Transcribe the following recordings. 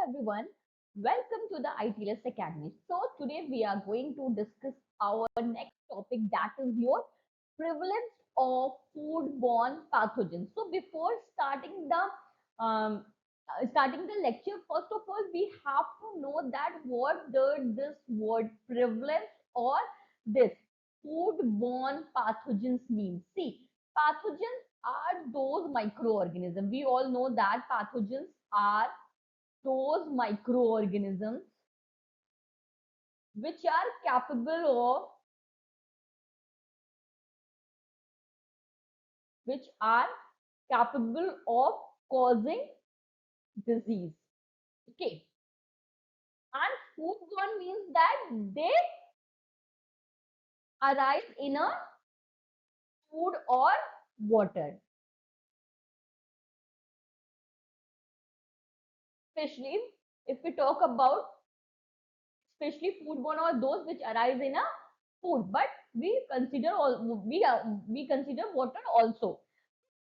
everyone. Welcome to the ITLS Academy. So today we are going to discuss our next topic, that is your prevalence of foodborne pathogens. So before starting the lecture, first of all we have to know that what does this word prevalence or this foodborne pathogens mean. See, pathogens are those microorganisms. We all know that pathogens are those microorganisms which are capable of causing disease. Okay, and foodborne means that they arise in a food or water. Especially if we talk about especially foodborne or those which arise in a food, but we consider water also.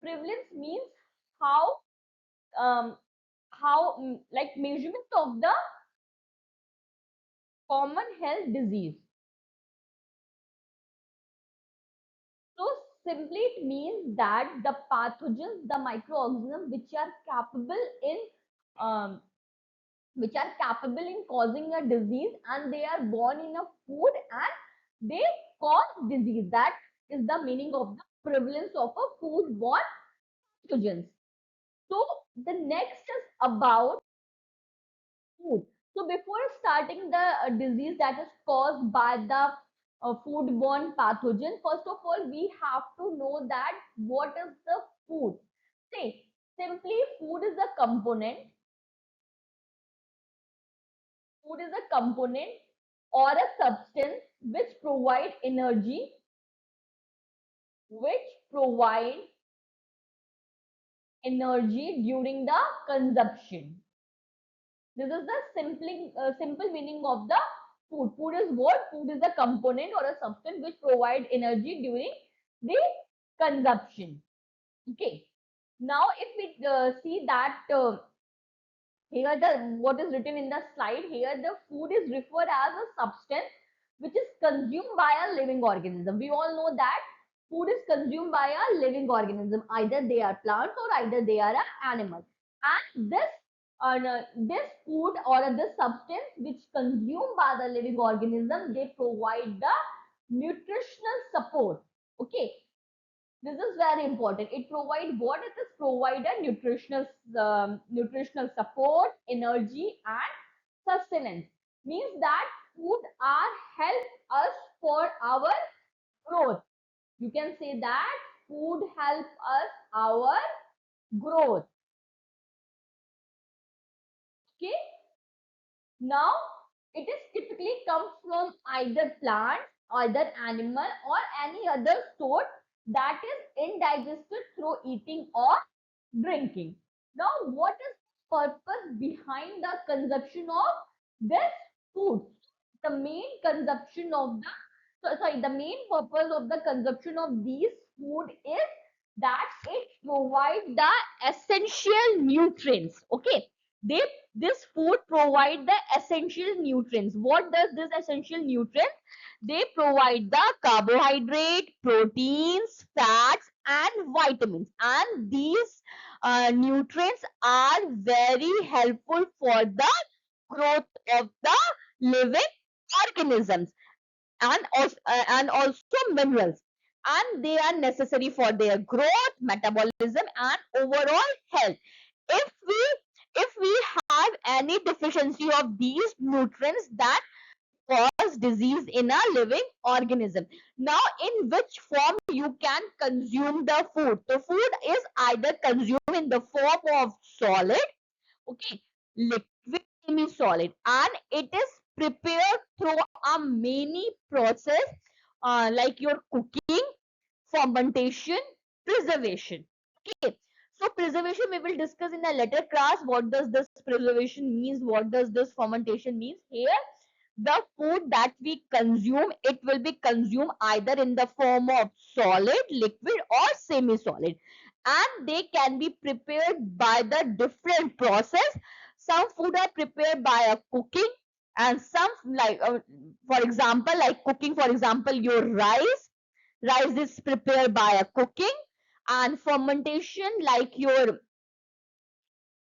Prevalence means how um, like measurement of the common health disease. So simply it means that the pathogens, the microorganisms um, which are capable in causing a disease, and they are born in a food and they cause disease. That is the meaning of the prevalence of a foodborne pathogens. So the next is about food. So before starting the disease that is caused by the foodborne pathogen, first of all, we have to know that what is the food. See, simply food is a component. Food is a component or a substance which provide energy, which provide energy during the consumption. This is the simple meaning of the food. Food is what? Food is a component or a substance which provide energy during the consumption. Okay. Now, if we see that here the what is written in the slide here, the food is referred as a substance which is consumed by a living organism. We all know that food is consumed by a living organism. Either they are plants or either they are an animal. And this food or this substance which consumed by the living organism, they provide the nutritional support. Okay, this is very important. It provides what? It is provide a nutritional support, energy and sustenance. Means that food are help us for our growth. You can say that food help us our growth. Okay. Now, it is typically comes from either plant, either animal or any other source that is indigested through eating or drinking. Now, what is the purpose behind the consumption of this food? The main consumption of the main purpose of the consumption of these food is that it provides the essential nutrients. Okay, they this food provide the essential nutrients. What does this essential nutrients? They provide the carbohydrate, proteins, fats and vitamins, and these nutrients are very helpful for the growth of the living organisms, and also minerals, and they are necessary for their growth, metabolism and overall health. If we if we have any deficiency of these nutrients, that cause disease in a living organism. Now, in which form you can consume the food? The food is either consumed in the form of solid, okay, liquid, semi-solid, and it is prepared through a many process, like your cooking, fermentation, preservation. Okay, so preservation we will discuss in a later class. What does this preservation means? What does this fermentation means? Here, the food that we consume, it will be consumed either in the form of solid, liquid or semi-solid, and they can be prepared by the different process. Some food are prepared by a cooking, and some like for example, like cooking, for example, your rice is prepared by a cooking, and fermentation like your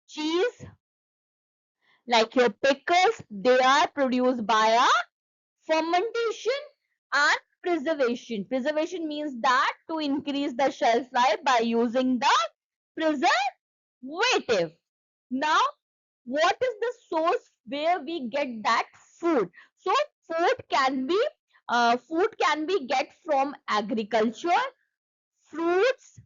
cheese, like your pickles, they are produced by a fermentation. And preservation means that to increase the shelf life by using the preservative. Now, what is the source where we get that food? So food can be get from agriculture, fruits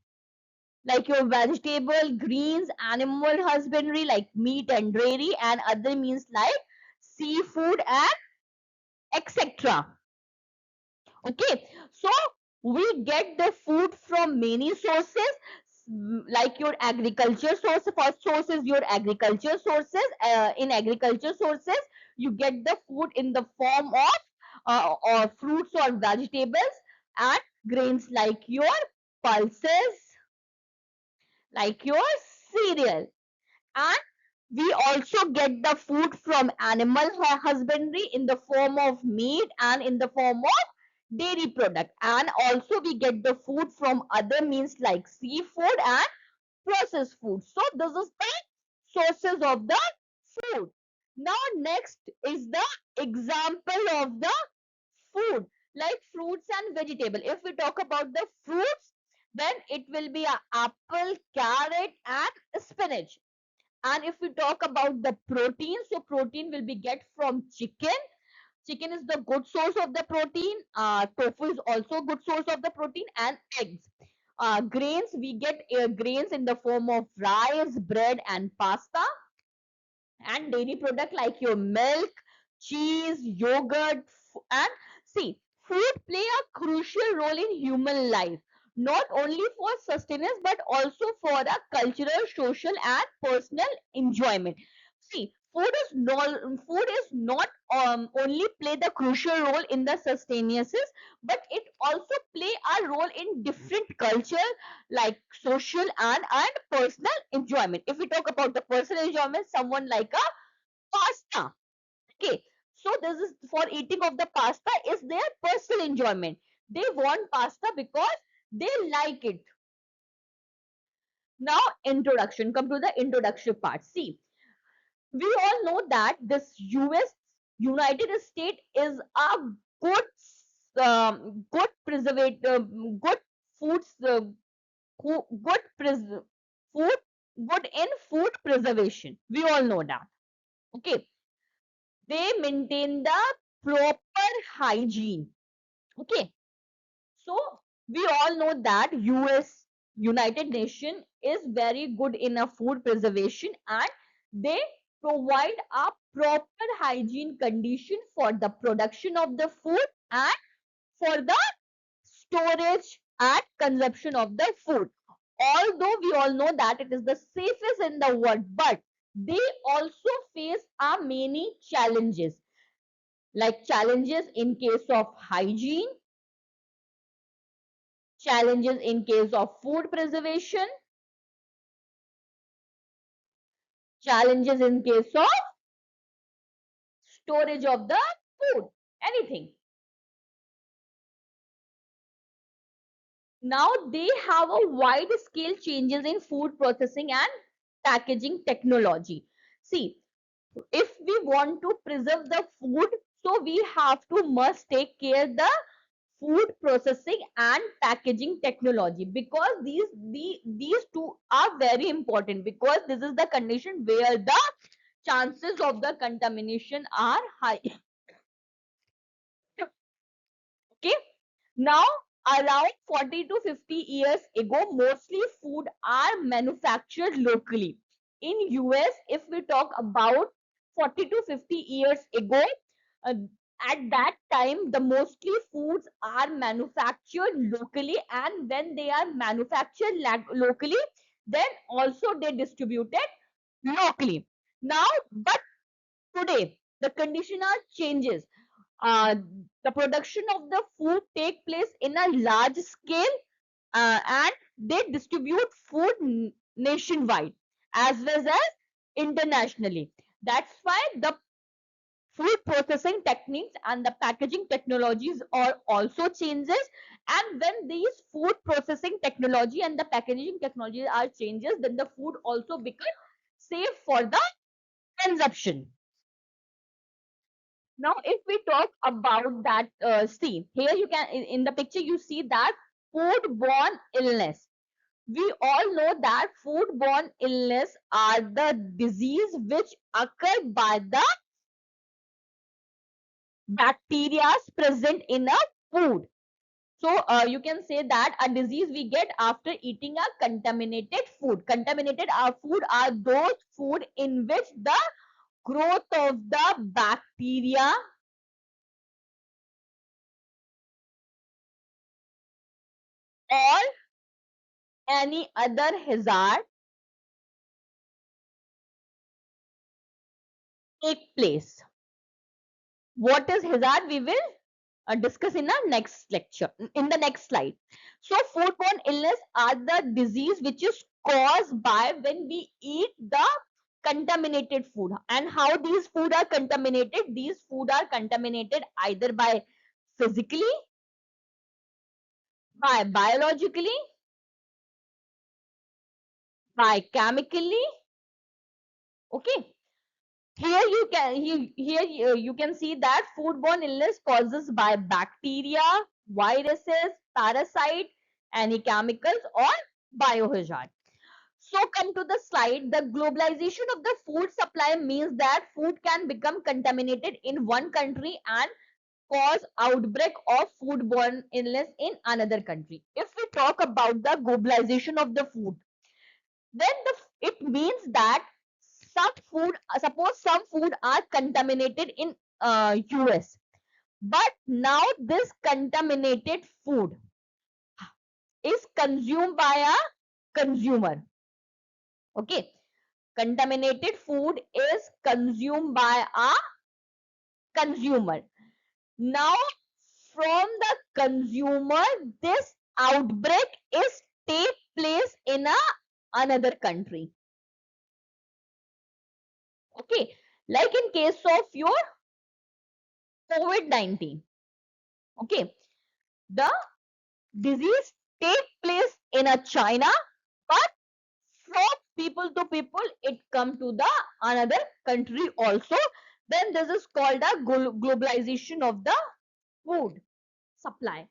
like your vegetable, greens, animal husbandry like meat and dairy, and other means like seafood and etc. Okay, so we get the food from many sources, like your agriculture source. First source is your agriculture sources. In agriculture sources, you get the food in the form of or fruits or vegetables and grains like your pulses, like your cereal. And we also get the food from animal husbandry in the form of meat and in the form of dairy product. And also we get the food from other means like seafood and processed food. So this is the sources of the food. Now next is the example of the food like fruits and vegetable. If we talk about the fruits, then it will be a apple, carrot and spinach. And if we talk about the protein, so protein will be get from chicken. Chicken is the good source of the protein. Tofu is also good source of the protein, and eggs. Grains, we get grains in the form of rice, bread and pasta. And dairy product like your milk, cheese, yogurt. And see, food play a crucial role in human life, not only for sustenance but also for a cultural, social and personal enjoyment. See, food is not only play the crucial role in the sustenance, but it also play a role in different culture like social and personal enjoyment. If we talk about the personal enjoyment, someone like a pasta. Okay, so this is for eating of the pasta is their personal enjoyment. They want pasta because they like it. Now, introduction. Come to the introduction part. See, we all know that this United States is a good, good preservative, good foods, good food, good in food preservation. We all know that. Okay, they maintain the proper hygiene. Okay, so we all know that United Nation is very good in a food preservation, and they provide a proper hygiene condition for the production of the food and for the storage and consumption of the food. Although we all know that it is the safest in the world, but they also face many challenges, like challenges in case of hygiene, challenges in case of food preservation, challenges in case of storage of the food, anything. Now they have a wide scale changes in food processing and packaging technology. See, if we want to preserve the food, so we have to must take care the food processing and packaging technology, because these two are very important, because this is the condition where the chances of the contamination are high. Okay, now around 40 to 50 years ago, mostly food are manufactured locally. In US, if we talk about 40 to 50 years ago, uh, at that time the mostly foods are manufactured locally, and when they are manufactured locally, then also they distributed locally. Now, but today the condition are changes. uh, the production of the food take place in a large scale, and they distribute food nationwide, as well as internationally. That's why the food processing techniques and the packaging technologies are also changes. And when these food processing technology and the packaging technology are changes, then the food also becomes safe for the consumption. Now if we talk about that, see here you can in the picture you see that foodborne illness. We all know that foodborne illness are the disease which occur by the bacteria present in a food. So you can say that a disease we get after eating a contaminated food. Contaminated food are those food in which the growth of the bacteria or any other hazard take place. What is hazard? We will discuss in the next lecture, in the next slide. So foodborne illness are the disease which is caused by when we eat the contaminated food. And how these food are contaminated? These food are contaminated either by physically, by biologically, by chemically. Okay. Here you can see that foodborne illness causes by bacteria, viruses, parasite, any chemicals or biohazard. So come to the slide. The globalization of the food supply means that food can become contaminated in one country and cause outbreak of foodborne illness in another country. If we talk about the globalization of the food, then it means that some food, suppose some food are contaminated in US, but now this contaminated food is consumed by a consumer. Okay, contaminated food is consumed by a consumer. Now from the consumer, this outbreak is take place in another country. Okay, like in case of your COVID-19. Okay, the disease take place in a China, but from people to people, it come to the another country also. Then this is called a globalization of the food supply.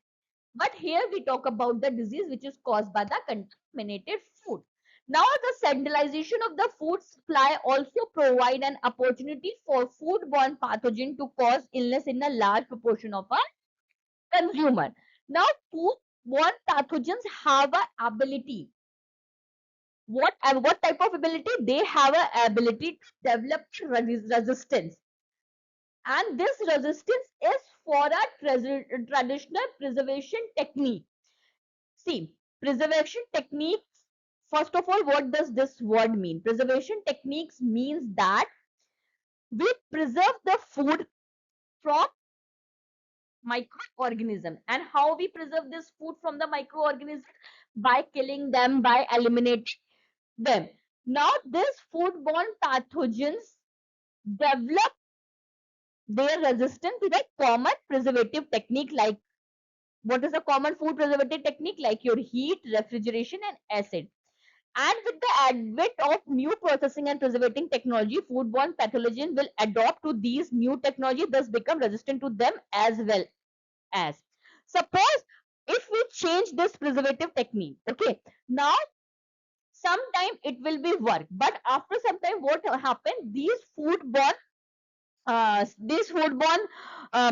But here we talk about the disease which is caused by the contaminated food. Now the centralization of the food supply also provide an opportunity for foodborne pathogen to cause illness in a large proportion of a consumer. Now foodborne pathogens have a ability. What type of ability? They have a ability to develop resistance. And this resistance is for a traditional preservation technique. See, preservation techniques, first of all, what does this word mean? Preservation techniques means that we preserve the food from microorganism. And how we preserve this food from the microorganism? By killing them, by eliminating them. Now, these foodborne pathogens develop their resistance to the common preservative technique. Like, what is a common food preservative technique? Like your heat, refrigeration, and acid. And with the advent of new processing and preservating technology, foodborne pathogen will adopt to these new technology, thus become resistant to them as well as. Suppose if we change this preservative technique, okay, now sometime it will be work, but after some time what happen? These foodborne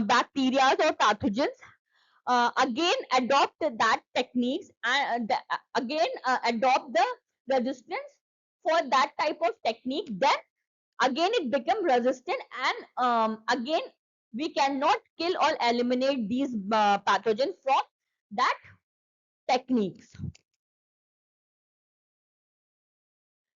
bacteria or pathogens again adopt that techniques and again adopt the resistance for that type of technique. Then again it become resistant, and again we cannot kill or eliminate these pathogens from that techniques.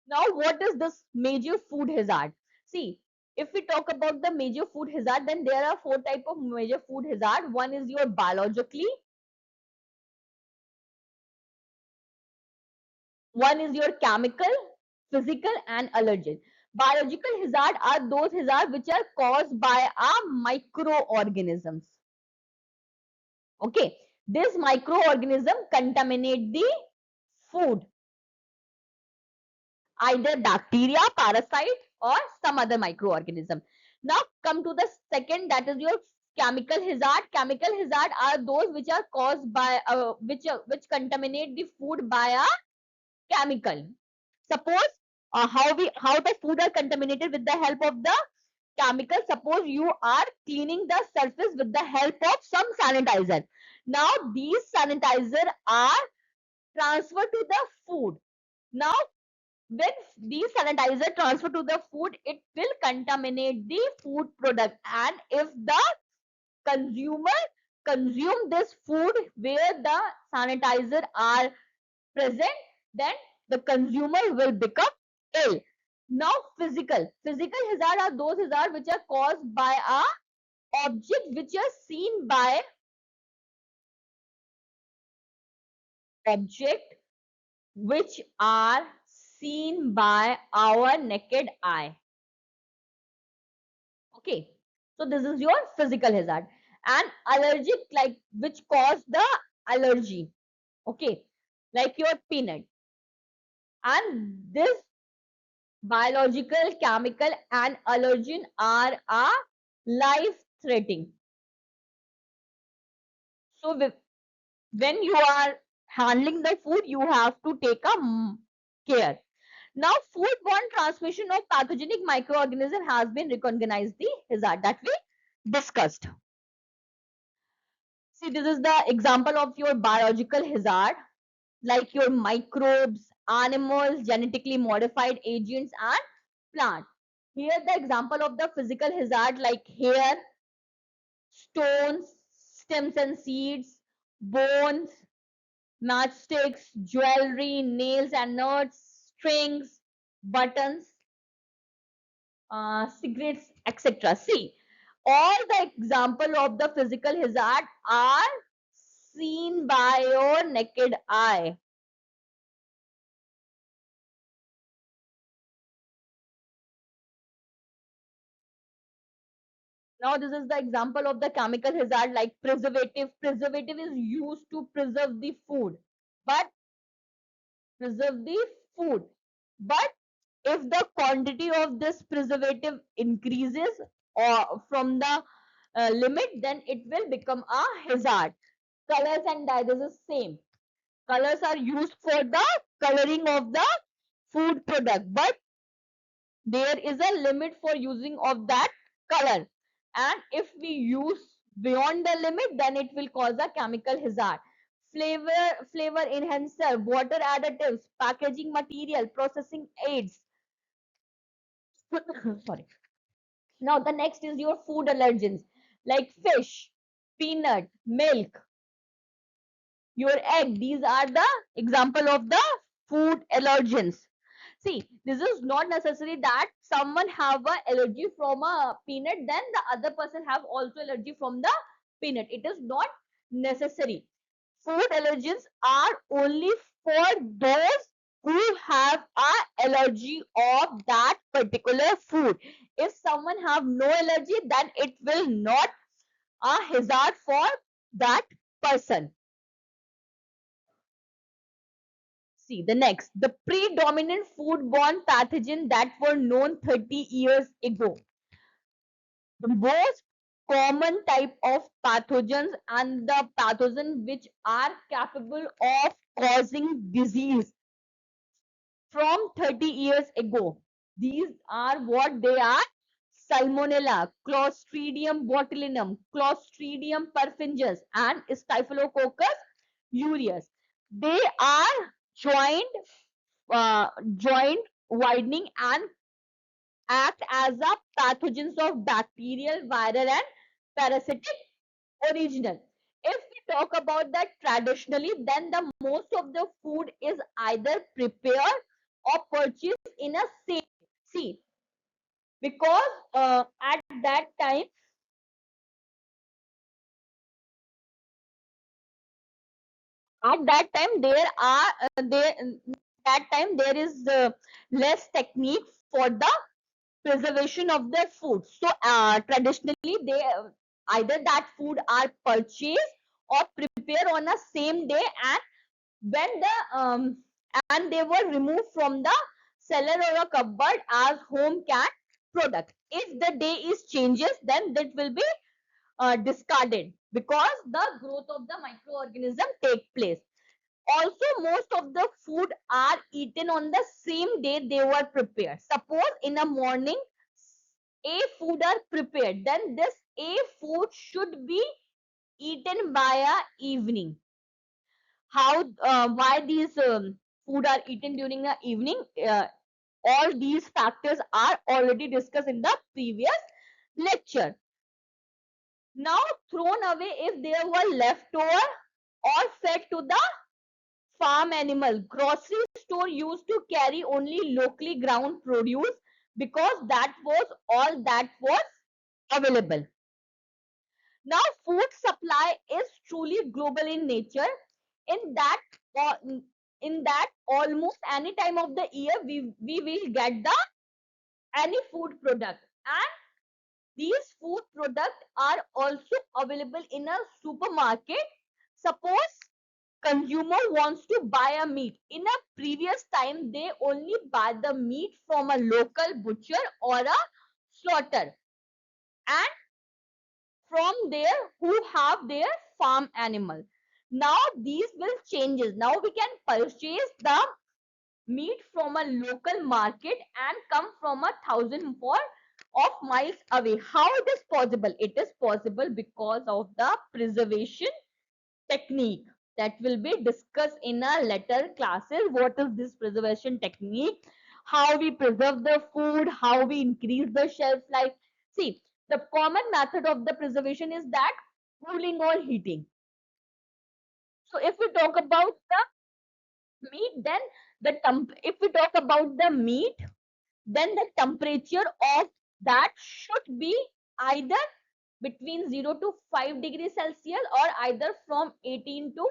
Now what is this major food hazard? See, if we talk about the major food hazard, then there are four type of major food hazard. One is your biologically, one is your chemical, physical, and allergen. Biological hazard are those hazards which are caused by microorganisms. Okay, this microorganism contaminate the food, either bacteria, parasite, or some other microorganism. Now come to the second, that is your chemical hazard. Chemical hazard are those which are caused by which contaminate the food by a chemical. Suppose how the food are contaminated with the help of the chemical. Suppose you are cleaning the surface with the help of some sanitizer. Now these sanitizer are transferred to the food. Now when these sanitizer transfer to the food, it will contaminate the food product. And if the consumer consume this food where the sanitizer are present, then the consumer will become ill. Now physical hazard are those hazard which are caused by a object which are seen by object which are seen by our naked eye. Okay, so this is your physical hazard. And allergic, like which cause the allergy. Okay, like your peanut. And this biological, chemical, and allergen are life threatening. So when you are handling the food, you have to take a care. Now, foodborne transmission of pathogenic microorganism has been recognized the hazard that we discussed. See, this is the example of your biological hazard, like your microbes, animals, genetically modified agents, and plant. Here, the example of the physical hazard, like hair, stones, stems and seeds, bones, matchsticks, jewelry, nails and nuts, strings, buttons, cigarettes, etc. See, all the example of the physical hazard are seen by your naked eye. Now, this is the example of the chemical hazard, like preservative. Preservative is used to preserve the food, but preserve the food. But if the quantity of this preservative increases or from the limit, then it will become a hazard. Colors and dye, this is same. Colors are used for the coloring of the food product, but there is a limit for using of that color. And if we use beyond the limit, then it will cause a chemical hazard. Flavor enhancer, water additives, packaging material, processing aids. Sorry. Now the next is your food allergens, like fish, peanut, milk, your egg. These are the example of the food allergens. See, this is not necessary that someone have a allergy from a peanut, then the other person have also allergy from the peanut. It is not necessary. Food allergens are only for those who have a allergy of that particular food. If someone have no allergy, then it will not a hazard for that person. See the next, the predominant foodborne pathogen that were known 30 years ago. The most common type of pathogens and the pathogens which are capable of causing disease from 30 years ago. These are what they are: Salmonella, Clostridium botulinum, Clostridium perfringens, and Staphylococcus aureus. They are joint widening and act as a pathogens of bacterial, viral, and parasitic original. If we talk about that traditionally, then the most of the food is either prepared or purchased in a safe. See, because at that time, there are there that time there is less technique for the preservation of their food. So traditionally, they either that food are purchased or prepared on the same day, and when the and they were removed from the cellar or a cupboard as home can product. If the day is changes, then that will be discarded because the growth of the microorganism take place. Also, most of the food are eaten on the same day they were prepared. Suppose in the morning a food are prepared, then this a food should be eaten by a evening. How why these food are eaten during the evening? All these factors are already discussed in the previous lecture. Now thrown away if they were leftover or fed to the farm animal. Grocery store used to carry only locally ground produce because that was all that was available. Now food supply is truly global in nature. In that in that almost any time of the year we will get the any food product, and these food products are also available in a supermarket. Suppose consumer wants to buy a meat. In a previous time, they only buy the meat from a local butcher or a slaughter, and from there who have their farm animal. Now these will changes. Now we can purchase the meat from a local market and come from 1,000 of miles away. How it is possible? It is possible because of the preservation technique that will be discussed in our later classes. What is this preservation technique? How we preserve the food, how we increase the shelf life. See, the common method of the preservation is that cooling or heating. So if we talk about the meat, then if we talk about the meat, then the temperature of that should be either between 0 to 5 degrees Celsius or either from 18 to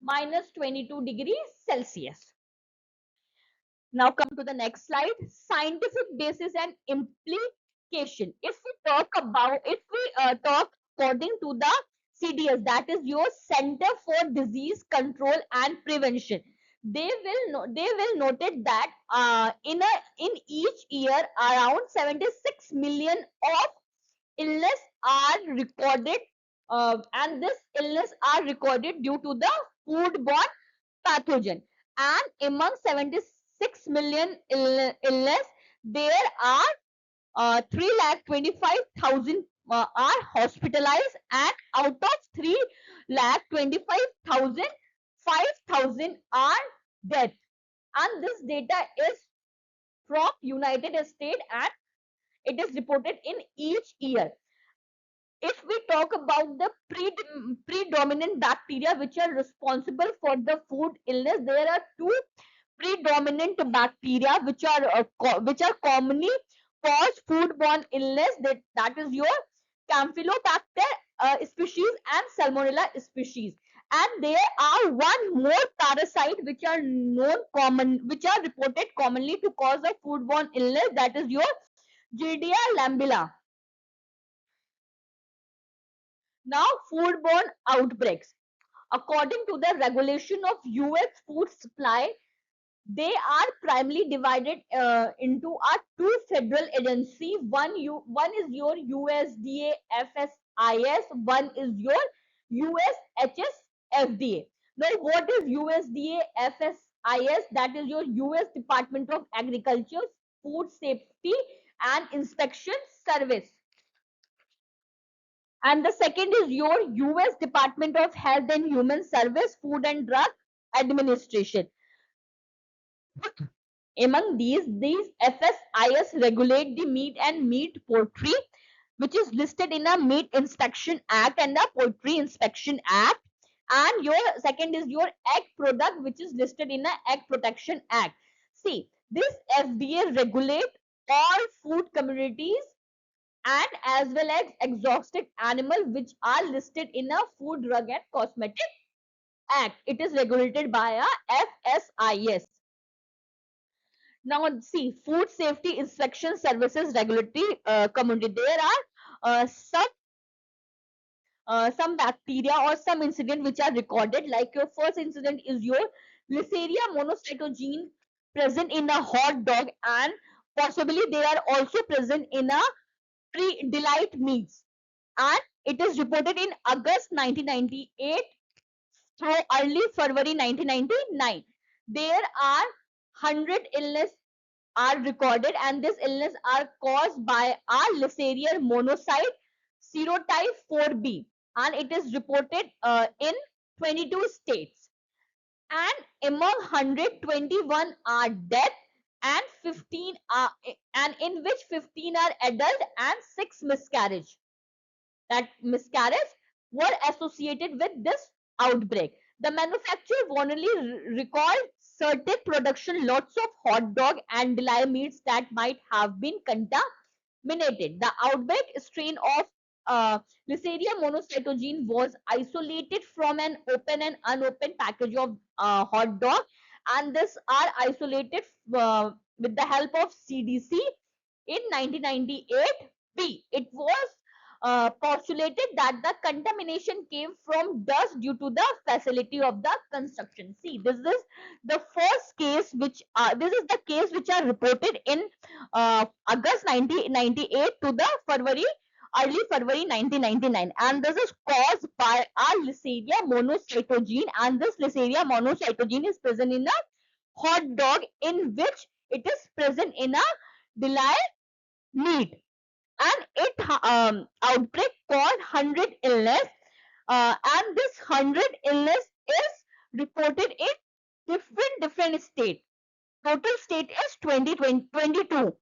minus 22 degrees Celsius. Now come to the next slide. Scientific basis and implication. If we talk according to the CDS, that is your Center for Disease Control and Prevention, they will noted that in each year around 76 million of illness are recorded, and this illness are recorded due to the foodborne pathogen. And among 76 million illness, there are 3,25,000 are hospitalized, and out of 3,25,000, 5,000 are dead. And this data is from United States, and it is reported in each year. If we talk about the predominant bacteria which are responsible for the food illness, there are two predominant bacteria which are commonly cause foodborne illness. That is your Campylobacter species and Salmonella species. And there are one more parasite which are which are reported commonly to cause a foodborne illness. That is your Giardia lamblia. Now, foodborne outbreaks. According to the regulation of US food supply, they are primarily divided into a two federal agency. One is your USDA FSIS, one is your USHS FDA. Now, what is USDA FSIS? That is your US Department of Agriculture, Food Safety and Inspection Service. And the second is your US Department of Health and Human Service, Food and Drug Administration. Among these FSIS regulate the meat and meat poultry, which is listed in a Meat Inspection Act and the Poultry Inspection Act. And your second is your egg product, which is listed in the Egg Protection Act. See, this FDA regulate all food communities and as well as exotic animal which are listed in a Food, Drug and Cosmetic Act. It is regulated by a FSIS. Now, see, food safety inspection services regulatory community. There are some bacteria or some incident which are recorded. Like your first incident is your Listeria monocytogenes present in a hot dog, and possibly they are also present in a pre-delight meats. And it is reported in August 1998 through early February 1999. There are 100 illness are recorded, and this illness are caused by our Listeria monocyte serotype 4b, and it is reported in 22 states. And among 121 are death, and 15 are, and in which 15 are adult and 6 miscarriage. That miscarriage were associated with this outbreak. The manufacturer warningly recalled certain production lots of hot dog and deli meats that might have been contaminated. The outbreak strain of Listeria monocytogene was isolated from an open and unopened package of hot dog, and this are isolated with the help of CDC in 1998. It was postulated that the contamination came from dust due to the facility of the construction. See, this is the first case which this is the case which are reported in August 1998 to the early February 1999, and this is caused by a Listeria monocytogene, and this Listeria monocytogene is present in a hot dog in which it is present in a deli meat, and it outbreak called 100 illness, and this 100 illness is reported in different state. Total state is 22,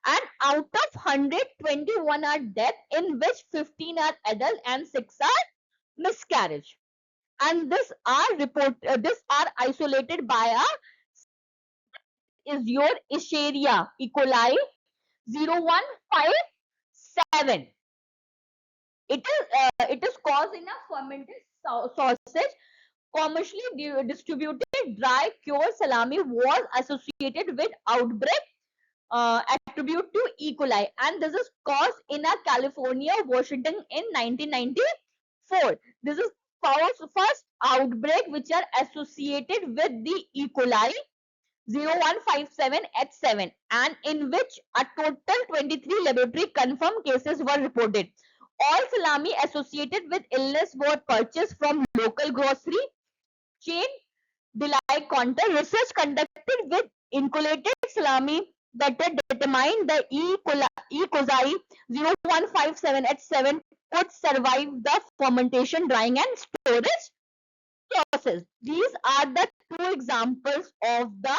and out of 100, 21 are death, in which 15 are adult and 6 are miscarriage. And this are isolated by a is your Escherichia E. coli 0157. It is caused in a fermented sausage. Commercially distributed dry cured salami was associated with outbreak attribute to E. coli, and this is caused in a California, Washington in 1994. This is first outbreak which are associated with the E. coli 0157H7, and in which a total 23 laboratory confirmed cases were reported. All salami associated with illness were purchased from local grocery chain Delay counter. Research conducted with inoculated salami that determined the E. coli 0157H7 could survive the fermentation, drying, and storage process. These are the two examples of the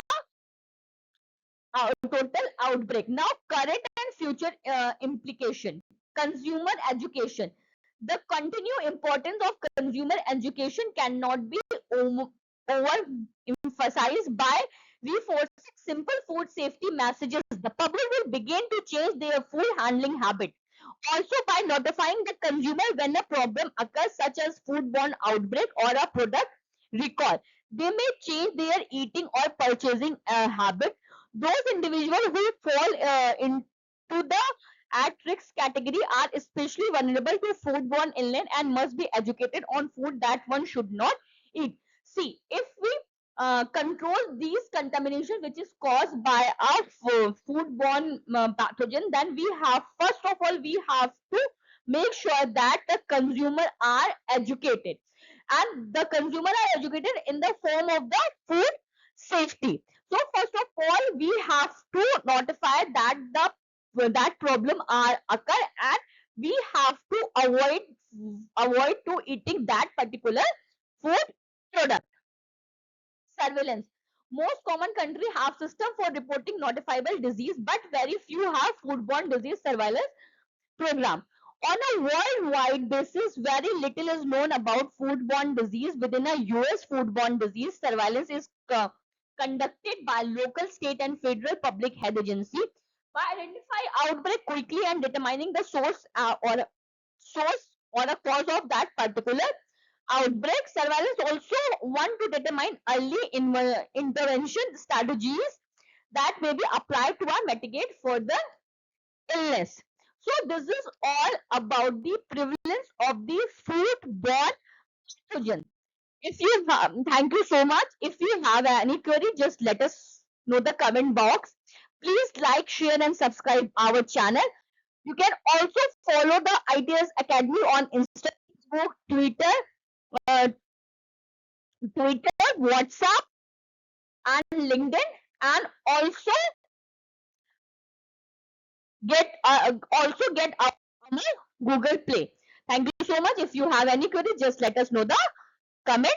total outbreak. Now, current and future implication. Consumer education. The continued importance of consumer education cannot be overemphasized by reinforcing simple food safety messages. The public will begin to change their food handling habit. Also, by notifying the consumer when a problem occurs, such as foodborne outbreak or a product recall, they may change their eating or purchasing habit. Those individuals who fall into the at-risk category are especially vulnerable to foodborne illness and must be educated on food that one should not eat. See, if we control these contamination which is caused by a foodborne pathogen, then we have, first of all, we have to make sure that the consumer are educated, and the consumer are educated in the form of the food safety. So first of all, we have to notify that that problem are occur, and we have to avoid to eating that particular food product. Surveillance. Most common countries have system for reporting notifiable disease, but very few have foodborne disease surveillance program. On a worldwide basis, very little is known about foodborne disease. Within a US, foodborne disease surveillance is conducted by local, state, and federal public health agency by identifying outbreak quickly and determining the source or a cause of that particular outbreak. Surveillance also want to determine early intervention strategies that may be applied to mitigate further illness. So this is all about the prevalence of the food-borne pathogen. If you have, thank you so much. If you have any query, just let us know the comment box. Please like, share, and subscribe our channel. You can also follow the ITS Academy on Instagram, Facebook, uh, Twitter, WhatsApp, and LinkedIn, and also get our Google Play. Thank you so much. If you have any query, just let us know the comment